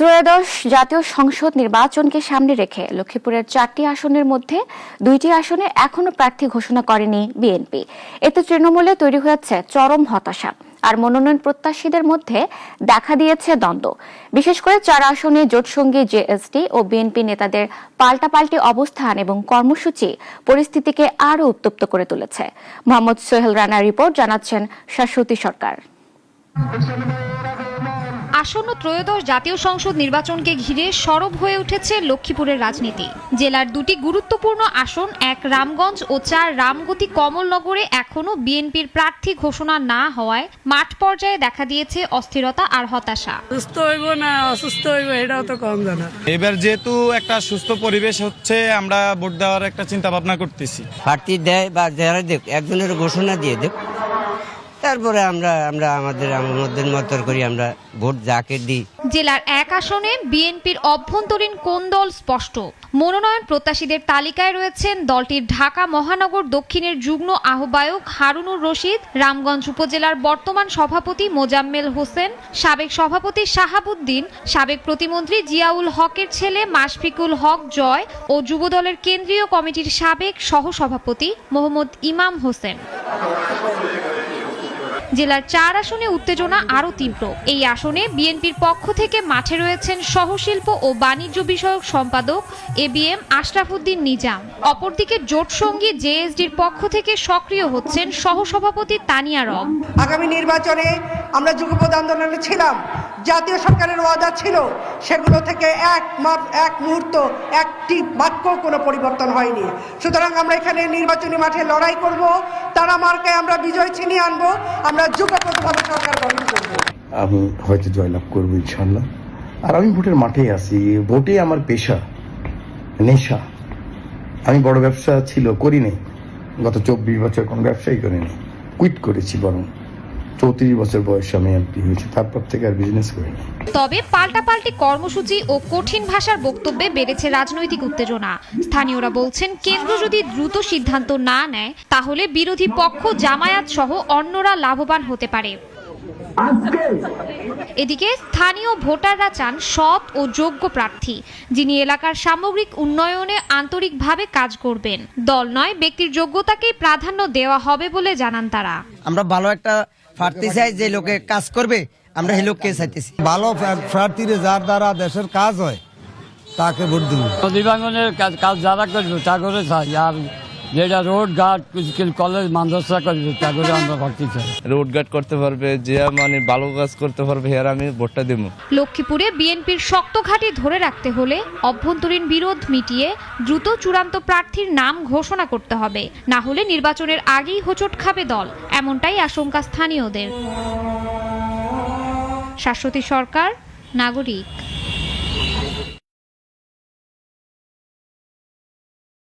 ত্রয়োদশ জাতীয় সংসদ নির্বাচনকে সামনে রেখে লক্ষ্মীপুরের 4টি আসনের মধ্যে 2টি আসনে এখনো প্রার্থী ঘোষণা করেনি বিএনপি। এতে তৃণমূলে তৈরি হয়েছে চরম হতাশা, আর মনোনয়ন প্রত্যাশীদের মধ্যে দেখা দিয়েছে দ্বন্দ্ব। বিশেষ করে 4 আসনে জোটসঙ্গী জেএসডি ও বিএনপি নেতাদের পাল্টাপাল্টি অবস্থান এবং কর্মসূচি পরিস্থিতিকে আরও উত্তপ্ত করে তুলেছে। মোহাম্মদ সোহেল রানার রিপোর্ট, জানাচ্ছেন শাশ্বতী সরকার। আসন্ন ত্রয়োদশ জাতীয় সংসদ নির্বাচনকে ঘিরে সরব হয়ে উঠেছে লক্ষ্মীপুরের রাজনীতি। জেলার 2টি গুরুত্বপূর্ণ আসন, 1 রামগঞ্জ ও 4 রামগতি কমলনগরে এখনো বিএনপির প্রার্থী ঘোষণা না হওয়ায় মাঠ পর্যায়ে দেখা দিয়েছে অস্থিরতা আর হতাশা। সুস্থ হইব না অসুস্থ হইব এটাও তো কম জানা। এবার যেহেতু একটা সুস্থ পরিবেশ হচ্ছে, আমরা ভোট দেওয়ার একটা চিন্তা ভাবনা করতেছি। প্রার্থী দেয় বা যারা দেখ একজনের ঘোষণা দিয়ে দেখ, তারপরে আমরা আমাদের মতো করি, আমরা ভোট যাকে দিই। জেলার 1 আসনে বিএনপির অভ্যন্তরীণ কোন্দল স্পষ্ট। মনোনয়ন প্রত্যাশীদের তালিকায় রয়েছেন দলটির ঢাকা মহানগর দক্ষিণের যুগ্ম আহ্বায়ক হারুনুর রশিদ, রামগঞ্জ উপজেলার বর্তমান সভাপতি মোজাম্মেল হোসেন, সাবেক সভাপতি শাহাবুদ্দিন, সাবেক প্রতিমন্ত্রী জিয়াউল হকের ছেলে মাশফিকুল হক জয় ও যুবদলের কেন্দ্রীয় কমিটির সাবেক সহসভাপতি মোহাম্মদ ইমাম হোসেন। জেলার 4 আসনে উত্তেজনা আরও তীব্র। এই আসনে বিএনপির পক্ষ থেকে মাঠে রয়েছেন সহশিল্প ও বাণিজ্য বিষয়ক সম্পাদক এবিএম আশরাফুদ্দিন নিজাম। অপরদিকে জোটসঙ্গী জেএসডির পক্ষ থেকে সক্রিয় হচ্ছেন সহসভাপতি তানিয়া রব। আগামী নির্বাচনে আমরা যুগপৎ আন্দোলনে ছিলাম, জাতীয় সরকারের ওয়াদা ছিল, সেগুলো থেকে এক মুহূর্ত একটি বাক্য কোনো পরিবর্তন হয়নি। সুতরাং আমরা এখানে নির্বাচনী মাঠে লড়াই করব, তারা মার্কায় আমরা বিজয় ছিনিয়ে আনবো, আমরা যুগপৎভাবে সরকার গঠন করব। আমি হয়তো জয়লাভ করবো ইনশাল্লাহ। আর আমি ভোটের মাঠেই আছি, ভোটে আমার পেশা, নেশা। আমি বড় ব্যবসা করিনি, গত 24 বছর কোনো ব্যবসাই করিনি, কুইট করেছি। বরং 34 বছর বয়সে আমি এমপি হয়েছি, তারপর থেকে আর বিজনেস করিনি। তবে পাল্টাপাল্টি কর্মসূচি ও কঠিন ভাষার বক্তব্যে বেড়েছে রাজনৈতিক উত্তেজনা। স্থানীয়রা বলছেন, কেন্দ্র যদি দ্রুত সিদ্ধান্ত না নেয় তাহলে বিরোধী পক্ষ জামায়াত সহ অন্যরা লাভবান হতে পারে। এদিকে স্থানীয় ভোটাররা চান সৎ ও যোগ্য প্রার্থী, যিনি এলাকার সামগ্রিক উন্নয়নে আন্তরিকভাবে কাজ করবেন। দল নয়, ব্যক্তির যোগ্যতাকেই প্রাধান্য দেওয়া হবে বলে জানান তারা। আমরা ভালো একটা প্রার্থী চাই, যে লোকে কাজ করবে, আমরা এই লোককে চাইতেছি। ভালো প্রার্থীর যার দ্বারা দেশের কাজ হয় তাকে ভোট দিন। নদী ভাঙনের কাজ যারা করবে তা করে চাই, আর যেটা রোড ঘাট কলেজ মাদ্রাসা করবে তা করে আমরা ভোট চাই। রোড ঘাট করতে পারবে, যে মানে ভালো কাজ করতে পারবে, এর আমি ভোটটা দেব। লক্ষ্মীপুরে বিএনপির শক্ত ঘাঁটি ধরে রাখতে হলে অভ্যন্তরীণ বিরোধ মিটিয়ে দ্রুত চূড়ান্ত প্রার্থীর নাম ঘোষণা করতে হবে, না হলে নির্বাচনের আগেই হোঁচট খাবে দল, এমনটাই আশঙ্কা স্থানীয়দের। শাশ্বতী সরকার, নাগরিক।